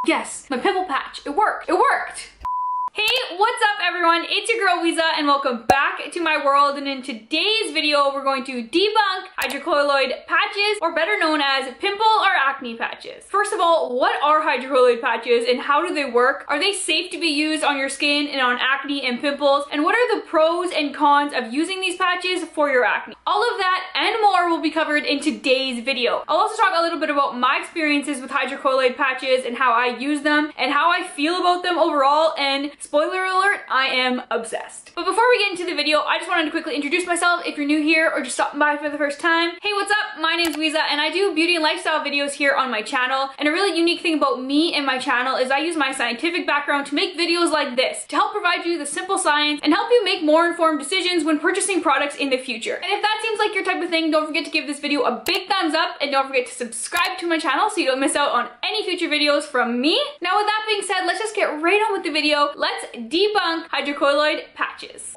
Yes, my pimple patch, it worked. It worked. Hey, what's up everyone? It's your girl Weeza and welcome back to my world, and in today's video we're going to debunk hydrocolloid patches, or better known as pimple or acne patches. First of all, what are hydrocolloid patches and how do they work? Are they safe to be used on your skin and on acne and pimples? And what are the pros and cons of using these patches for your acne? All of that and more will be covered in today's video. I'll also talk a little bit about my experiences with hydrocolloid patches and how I use them and how I feel about them overall, and spoiler alert, I am obsessed. But before we get into the video, I just wanted to quickly introduce myself if you're new here or just stopping by for the first time. Hey, what's up? My name's Weeza and I do beauty and lifestyle videos here on my channel. And a really unique thing about me and my channel is I use my scientific background to make videos like this to help provide you the simple science and help you make more informed decisions when purchasing products in the future. And if that seems like your type of thing, don't forget to give this video a big thumbs up and don't forget to subscribe to my channel so you don't miss out on any future videos from me. Now with that being said, let's just get right on with the video. Let's debunk hydrocolloid patches.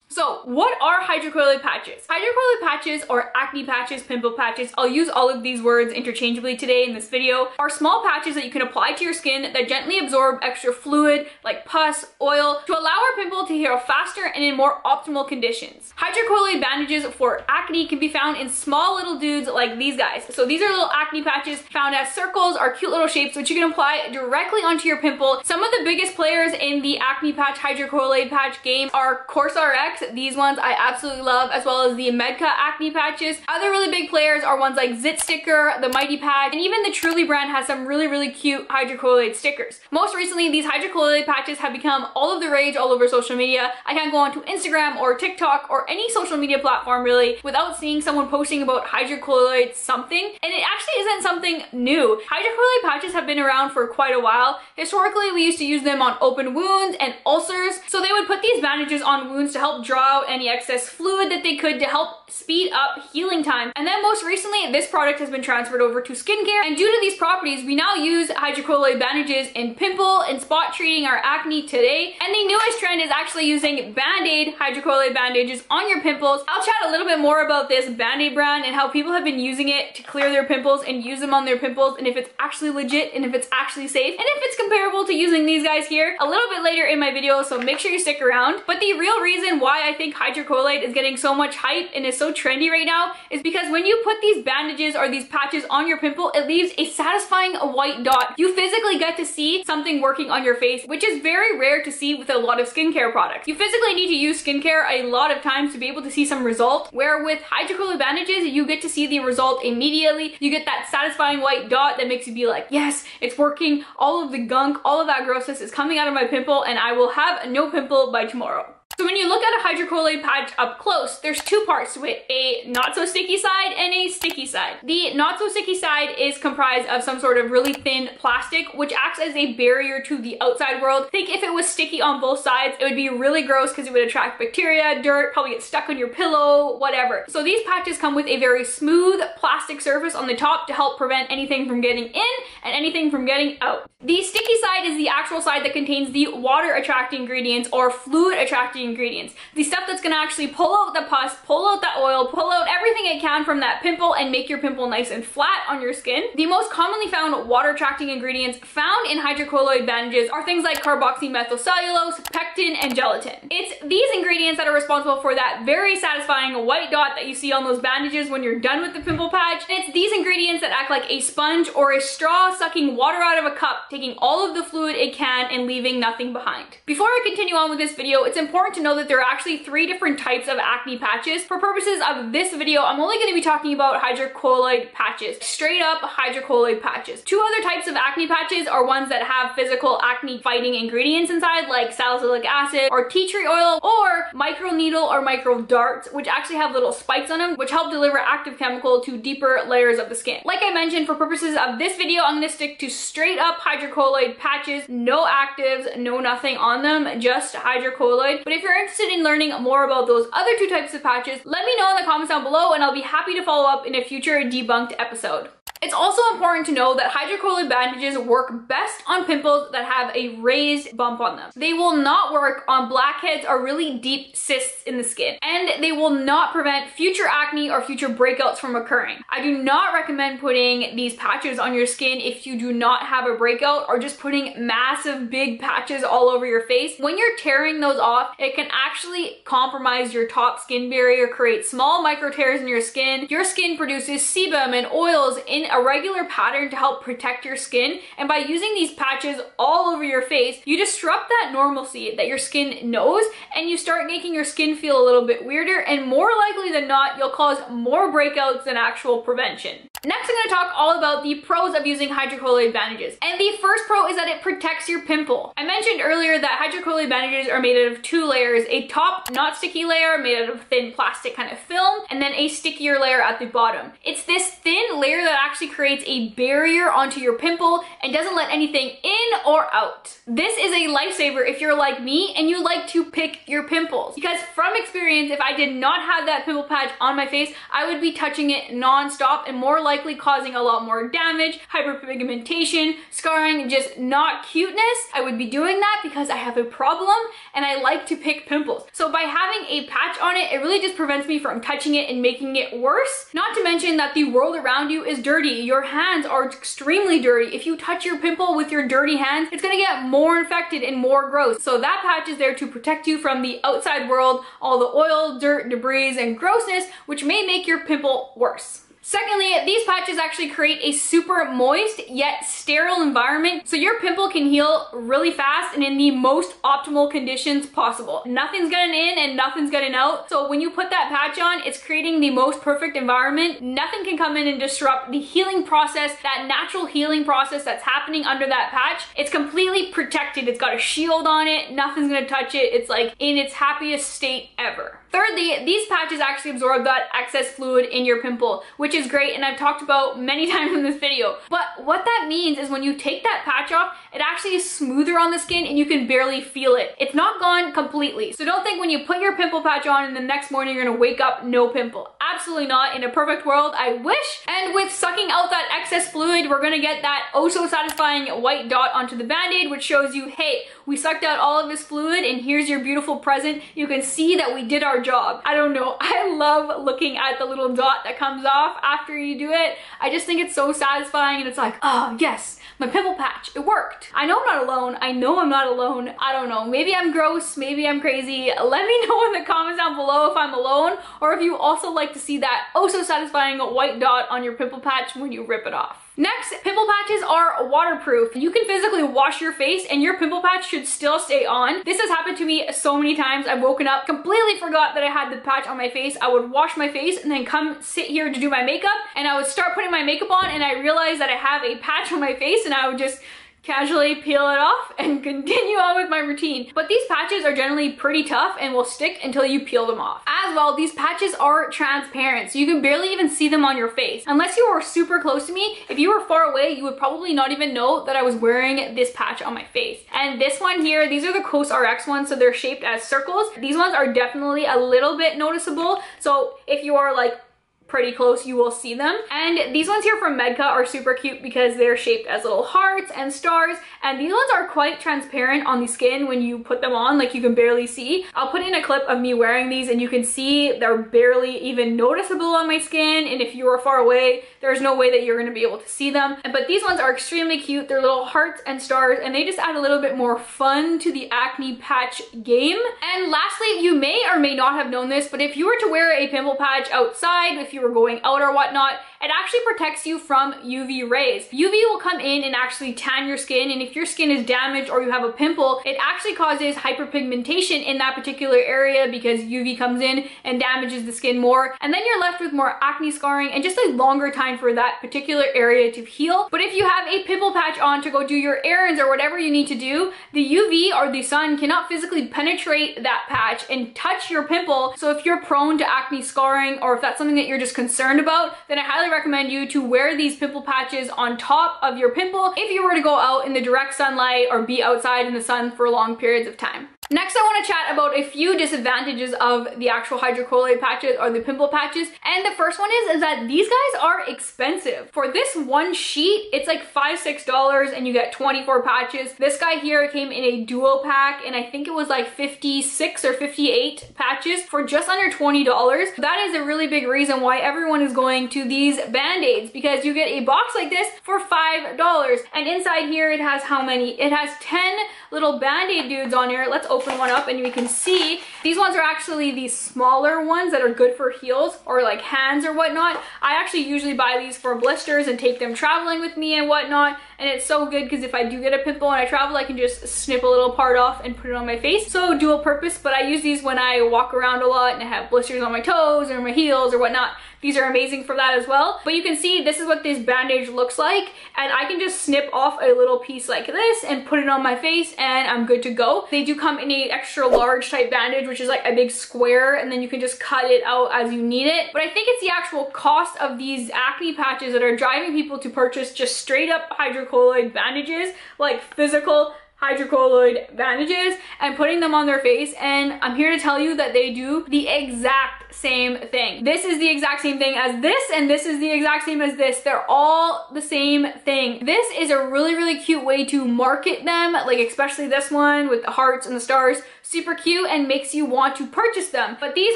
So what are hydrocolloid patches? Hydrocolloid patches, or acne patches, pimple patches, I'll use all of these words interchangeably today in this video, are small patches that you can apply to your skin that gently absorb extra fluid like pus, oil, to allow our pimple to heal faster and in more optimal conditions. Hydrocolloid bandages for acne can be found in small little dudes like these guys. So these are little acne patches found as circles or cute little shapes which you can apply directly onto your pimple. Some of the biggest players in the acne patch hydrocolloid patch game are CourseRx. These ones I absolutely love, as well as the Medca acne patches. Other really big players are ones like Zit Sticker, the Mighty Patch, and even the Truly brand has some really cute hydrocolloid stickers. Most recently, these hydrocolloid patches have become all of the rage all over social media. I can't go onto Instagram or TikTok or any social media platform really without seeing someone posting about hydrocolloid something, and it actually isn't something new. Hydrocolloid patches have been around for quite a while. Historically, we used to use them on open wounds and ulcers, so they would put these bandages on wounds to help draw out any excess fluid that they could to help speed up healing time. And then most recently, this product has been transferred over to skincare, and due to these properties, we now use hydrocolloid bandages in pimple and spot treating our acne today. And the newest trend is actually using Band-Aid hydrocolloid bandages on your pimples. I'll chat a little bit more about this Band-Aid brand and how people have been using it to clear their pimples and use them on their pimples, and if it's actually legit and if it's actually safe and if it's comparable to using these guys here a little bit later in my video, so make sure you stick around. But the real reason why I think hydrocolloid is getting so much hype and is so trendy right now is because when you put these bandages or these patches on your pimple, it leaves a satisfying white dot. You physically get to see something working on your face, which is very rare to see with a lot of skincare products. You physically need to use skincare a lot of times to be able to see some result, where with hydrocolloid bandages, you get to see the result immediately. You get that satisfying white dot that makes you be like, yes, it's working. All of the gunk, all of that grossness is coming out of my pimple and I will have no pimple by tomorrow. So when you look at a hydrocolloid patch up close, there's two parts to it, a not so sticky side and a sticky side. The not so sticky side is comprised of some sort of really thin plastic, which acts as a barrier to the outside world. Think if it was sticky on both sides, it would be really gross because it would attract bacteria, dirt, probably get stuck on your pillow, whatever. So these patches come with a very smooth plastic surface on the top to help prevent anything from getting in and anything from getting out. The sticky side is the actual side that contains the water attracting ingredients or fluid attracting ingredients. The stuff that's gonna actually pull out the pus, pull out the oil, pull out everything it can from that pimple and make your pimple nice and flat on your skin. The most commonly found water attracting ingredients found in hydrocolloid bandages are things like carboxymethylcellulose, pectin, and gelatin. It's these ingredients that are responsible for that very satisfying white dot that you see on those bandages when you're done with the pimple patch. And it's these ingredients that act like a sponge or a straw sucking water out of a cup, taking all of the fluid it can and leaving nothing behind. Before I continue on with this video, it's important to know that there are actually 3 different types of acne patches. For purposes of this video, I'm only going to be talking about hydrocolloid patches, straight up hydrocolloid patches. 2 other types of acne patches are ones that have physical acne fighting ingredients inside, like salicylic acid or tea tree oil, or microneedle or micro darts, which actually have little spikes on them, which help deliver active chemical to deeper layers of the skin. Like I mentioned, for purposes of this video, I'm going to stick to straight up hydrocolloid patches, no actives, no nothing on them, just hydrocolloid. But if you're interested in learning more about those other 2 types of patches, let me know in the comments down below and I'll be happy to follow up in a future debunked episode. It's also important to know that hydrocolloid bandages work best on pimples that have a raised bump on them. They will not work on blackheads or really deep cysts in the skin, and they will not prevent future acne or future breakouts from occurring. I do not recommend putting these patches on your skin if you do not have a breakout, or just putting massive big patches all over your face. When you're tearing those off, it can actually compromise your top skin barrier, create small micro tears in your skin. Your skin produces sebum and oils in a regular pattern to help protect your skin, and by using these patches all over your face, you disrupt that normalcy that your skin knows, and you start making your skin feel a little bit weirder, and more likely than not, you'll cause more breakouts than actual prevention. Next, I'm going to talk all about the pros of using hydrocolloid bandages. And the first pro is that it protects your pimple. I mentioned earlier that hydrocolloid bandages are made out of two layers, a top not sticky layer made out of thin plastic kind of film, and then a stickier layer at the bottom. It's this thin layer that actually creates a barrier onto your pimple and doesn't let anything in or out. This is a lifesaver if you're like me and you like to pick your pimples. Because from experience, if I did not have that pimple patch on my face, I would be touching it non-stop and more likely causing a lot more damage, hyperpigmentation, scarring, just not cuteness. I would be doing that because I have a problem and I like to pick pimples. So by having a patch on it, it really just prevents me from touching it and making it worse. Not to mention that the world around you is dirty. Your hands are extremely dirty. If you touch your pimple with your dirty hands, it's gonna get more infected and more gross. So that patch is there to protect you from the outside world, all the oil, dirt, debris, and grossness, which may make your pimple worse. Secondly, these patches actually create a super moist yet sterile environment, so your pimple can heal really fast and in the most optimal conditions possible. Nothing's getting in and nothing's getting out, so when you put that patch on, it's creating the most perfect environment. Nothing can come in and disrupt the healing process, that natural healing process that's happening under that patch. It's completely protected. It's got a shield on it. Nothing's gonna touch it. It's like in its happiest state ever. Thirdly, these patches actually absorb that excess fluid in your pimple, which is great, and I've talked about many times in this video. But what that means is when you take that patch off, it actually is smoother on the skin and you can barely feel it. It's not gone completely. So don't think when you put your pimple patch on and the next morning you're gonna wake up no pimple. Absolutely not. In a perfect world, I wish. And with sucking out that excess fluid, we're gonna get that oh so satisfying white dot onto the band-aid, which shows you, hey, we sucked out all of this fluid and here's your beautiful present. You can see that we did our job. I don't know. I love looking at the little dot that comes off after you do it. I just think it's so satisfying, and it's like, oh yes, my pimple patch, it worked. I know I'm not alone. I know I'm not alone. I don't know. Maybe I'm gross. Maybe I'm crazy. Let me know in the comments down below if I'm alone, or if you also like to see that oh so satisfying white dot on your pimple patch when you rip it off. Next, pimple patches are waterproof. You can physically wash your face and your pimple patch should still stay on. This has happened to me so many times. I've woken up, completely forgot that I had the patch on my face. I would wash my face and then come sit here to do my makeup, and I would start putting my makeup on and I realized that I have a patch on my face, and I would just casually peel it off and continue on with my routine. But these patches are generally pretty tough and will stick until you peel them off. As well, these patches are transparent, so you can barely even see them on your face. Unless you were super close to me, if you were far away, you would probably not even know that I was wearing this patch on my face. And this one here, these are the COSRX ones, so they're shaped as circles. These ones are definitely a little bit noticeable, so if you are like pretty close, you will see them. And these ones here from Medca are super cute because they're shaped as little hearts and stars, and these ones are quite transparent on the skin when you put them on, like you can barely see. I'll put in a clip of me wearing these and you can see they're barely even noticeable on my skin, and if you are far away, there's no way that you're going to be able to see them. But these ones are extremely cute. They're little hearts and stars, and they just add a little bit more fun to the acne patch game. And lastly, you may or may not have known this, but if you were to wear a pimple patch outside, if you were going out or whatnot, it actually protects you from UV rays. UV will come in and actually tan your skin, and if your skin is damaged or you have a pimple, it actually causes hyperpigmentation in that particular area because UV comes in and damages the skin more, and then you're left with more acne scarring and just a longer time for that particular area to heal. But if you have a pimple patch on to go do your errands or whatever you need to do, the UV or the sun cannot physically penetrate that patch and touch your pimple. So if you're prone to acne scarring, or if that's something that you're just concerned about, then I highly recommend you to wear these pimple patches on top of your pimple if you were to go out in the direct sunlight or be outside in the sun for long periods of time. Next, I want to chat about a few disadvantages of the actual hydrocolloid patches or the pimple patches. And the first one is that these guys are expensive. For this one sheet, it's like $5–6 and you get 24 patches. This guy here came in a duo pack and I think it was like 56 or 58 patches for just under $20. That is a really big reason why everyone is going to these band-aids, because you get a box like this for $5. And inside here it has how many? It has 10 little band-aid dudes on here. Let's open one up and we can see these ones are actually the smaller ones that are good for heels or like hands or whatnot. I actually usually buy these for blisters and take them traveling with me and whatnot, and it's so good because if I do get a pimple and I travel, I can just snip a little part off and put it on my face. So dual purpose, but I use these when I walk around a lot and I have blisters on my toes or my heels or whatnot. These are amazing for that as well. But you can see this is what this bandage looks like, and I can just snip off a little piece like this and put it on my face and I'm good to go. They do come in a extra large type bandage, which is like a big square, and then you can just cut it out as you need it. But I think it's the actual cost of these acne patches that are driving people to purchase just straight up hydrocolloid bandages, like physical hydrocolloid bandages, and putting them on their face. And I'm here to tell you that they do the exact same thing. This is the exact same thing as this, and this is the exact same as this. They're all the same thing. This is a really cute way to market them, like especially this one with the hearts and the stars. Super cute and makes you want to purchase them. But these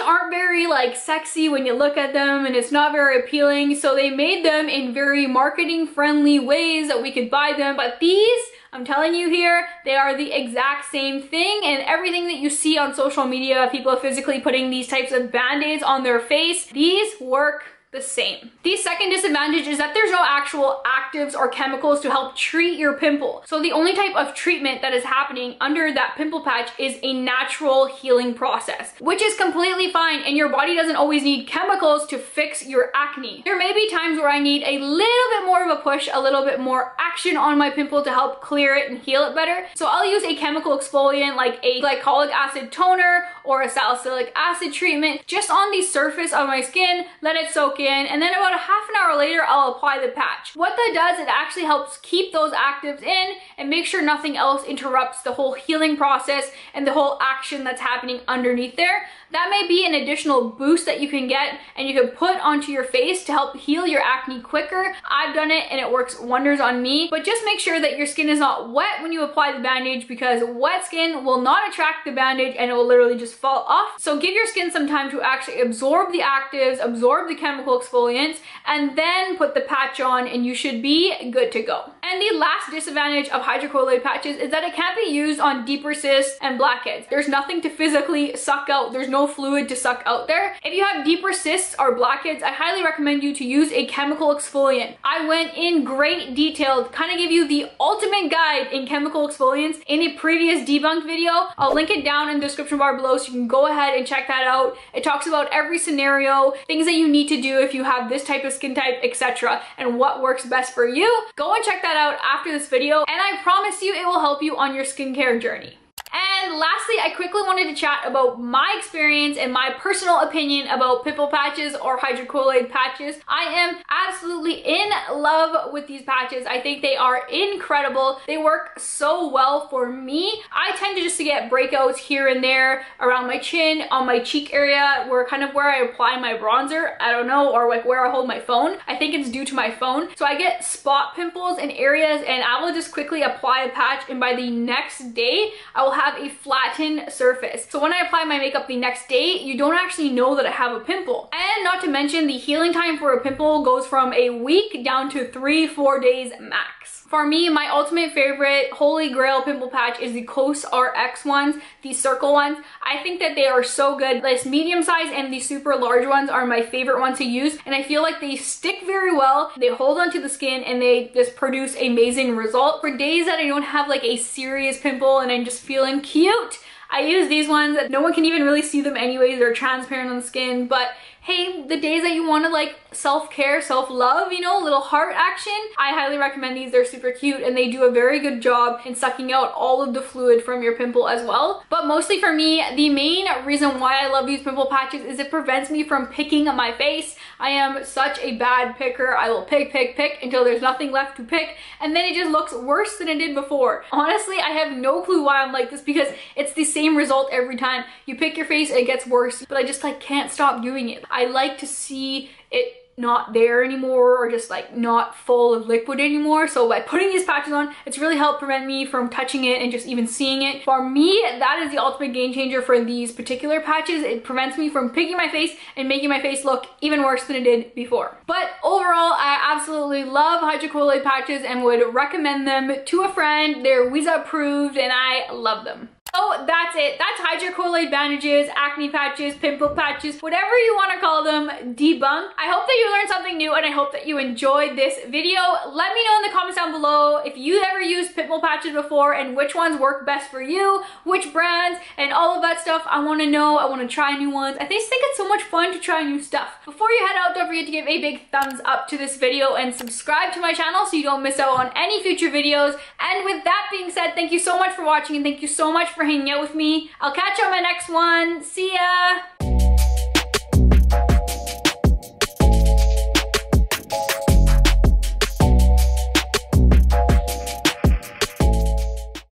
aren't very like sexy when you look at them, and it's not very appealing, so they made them in very marketing friendly ways that we could buy them. But these, I'm telling you here, they are the exact same thing, and everything that you see on social media, people physically putting these types of band-aids on their face, these work the same. The second disadvantage is that there's no actual actives or chemicals to help treat your pimple. So the only type of treatment that is happening under that pimple patch is a natural healing process, which is completely fine, and your body doesn't always need chemicals to fix your acne. There may be times where I need a little bit more of a push, a little bit more action on my pimple to help clear it and heal it better. So I'll use a chemical exfoliant like a glycolic acid toner or a salicylic acid treatment just on the surface of my skin, let it soak in, and then about a half an hour later I'll apply the patch. What that does, it actually helps keep those actives in and make sure nothing else interrupts the whole healing process and the whole action that's happening underneath there. That may be an additional boost that you can get and you can put onto your face to help heal your acne quicker. I've done it and it works wonders on me, but just make sure that your skin is not wet when you apply the bandage, because wet skin will not attract the bandage and it will literally just fall off. So give your skin some time to actually absorb the actives, absorb the chemical exfoliants, and then put the patch on and you should be good to go. And the last disadvantage of hydrocolloid patches is that it can't be used on deeper cysts and blackheads. There's nothing to physically suck out. There's no fluid to suck out there. If you have deeper cysts or blackheads, I highly recommend you to use a chemical exfoliant. I went in great detail to kind of give you the ultimate guide in chemical exfoliants in a previous debunked video. I'll link it down in the description bar below so you can go ahead and check that out. It talks about every scenario, things that you need to do if you have this type of skin type, etc., and what works best for you. Go and check that out after this video, and I promise you it will help you on your skincare journey. And lastly, I quickly wanted to chat about my experience and my personal opinion about pimple patches or hydrocolloid patches. I am absolutely in love with these patches. I think they are incredible. They work so well for me. I tend to just to get breakouts here and there around my chin, on my cheek area, where I apply my bronzer, I don't know, or like where I hold my phone. I think it's due to my phone. So I get spot pimples in areas and I will just quickly apply a patch, and by the next day, I will have a flattened surface. So when I apply my makeup the next day, you don't actually know that I have a pimple. And not to mention, the healing time for a pimple goes from a week down to 3-4 days max. For me, my ultimate favorite holy grail pimple patch is the Cos RX ones, the circle ones. I think that they are so good. This medium size and the super large ones are my favorite ones to use, and I feel like they stick very well, they hold onto the skin, and they just produce amazing result. For days that I don't have like a serious pimple and I'm just feeling cute, I use these ones. No one can even really see them anyways, they're transparent on the skin, but hey, the days that you want to like self-care, self-love, you know, a little heart action, I highly recommend these. They're super cute and they do a very good job in sucking out all of the fluid from your pimple as well. But mostly for me, the main reason why I love these pimple patches is it prevents me from picking my face. I am such a bad picker. I will pick until there's nothing left to pick, and then it just looks worse than it did before. Honestly, I have no clue why I'm like this, because it's the same result every time. You pick your face, it gets worse, but I just like can't stop doing it. I like to see it not there anymore, or just like not full of liquid anymore. So by putting these patches on, it's really helped prevent me from touching it and just even seeing it. For me, that is the ultimate game changer for these particular patches. It prevents me from picking my face and making my face look even worse than it did before. But overall, I absolutely love hydrocolloid patches and would recommend them to a friend. They're Weeza approved and I love them. So that's it. That's hydrocolloid bandages, acne patches, pimple patches, whatever you want to call them, debunked. I hope that you learned something new and I hope that you enjoyed this video. Let me know in the comments down below if you ever used pimple patches before and which ones work best for you, which brands, and all of that stuff. I want to know. I want to try new ones. I just think it's so much fun to try new stuff. Before you head out, don't forget to give a big thumbs up to this video and subscribe to my channel so you don't miss out on any future videos. And with that being said, thank you so much for watching and thank you so much for hanging out with me. I'll catch you on my next one. See ya!